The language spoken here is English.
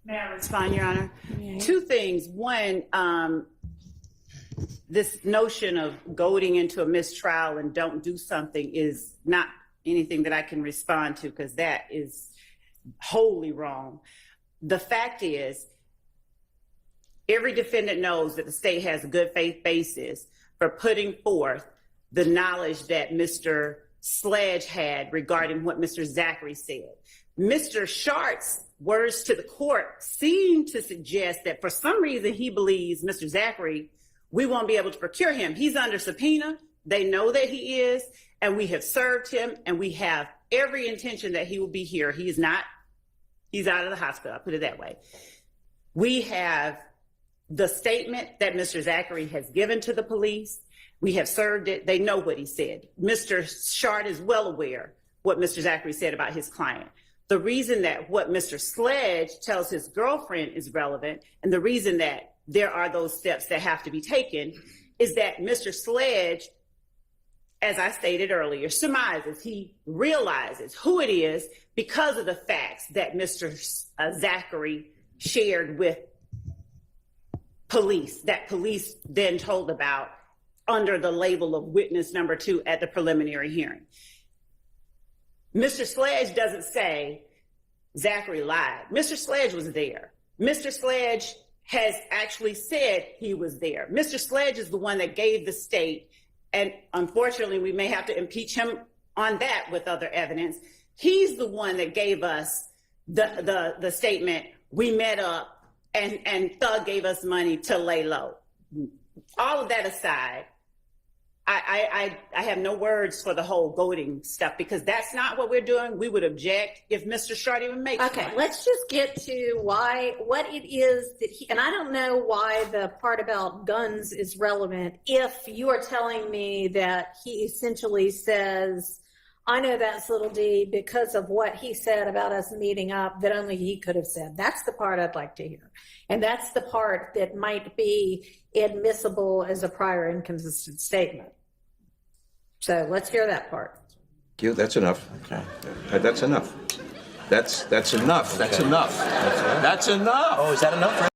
May I respond, Your Honor? Two things. One, this notion of goading into a mistrial and don't do something is not anything that I can respond to, because that is wholly wrong. The fact is, every defendant knows that the state has a good faith basis for putting forth the knowledge that Mr. Sledge had regarding what Mr. Zachary said. Mr. Shart's words to the court seem to suggest that for some reason he believes Mr. Zachary, we won't be able to procure him. He's under subpoena. They know that he is, and we have served him, and we have every intention that he will be here. He is not, he's out of the hospital, I'll put it that way. We have the statement that Mr. Zachary has given to the police. We have served it. They know what he said. Mr. Shart is well aware what Mr. Zachary said about his client. The reason that what Mr. Sledge tells his girlfriend is relevant, and the reason that there are those steps that have to be taken, is that Mr. Sledge, as I stated earlier, surmises, he realizes who it is because of the facts that Mr. Zachary shared with police, that police then told about under the label of witness number 2 at the preliminary hearing. Mr. Sledge doesn't say Zachary lied. Mr. Sledge was there. Mr. Sledge has actually said he was there. Mr. Sledge is the one that gave the state, and unfortunately we may have to impeach him on that with other evidence. He's the one that gave us the statement, we met up and Thug gave us money to lay low. All of that aside, I have no words for the whole goading stuff, because that's not what we're doing. We would object if Mr. Shart even makes Okay, one. let's just get to what it is that he, and I don't know why the part about guns is relevant if you are telling me that he essentially says, I know that's Lil Dee because of what he said about us meeting up that only he could have said. That's the part I'd like to hear. And that's the part that might be admissible as a prior inconsistent statement. So let's hear that part. Thank you. That's enough. Okay. That's enough. That's enough. That's enough. That's enough. Oh, is that enough?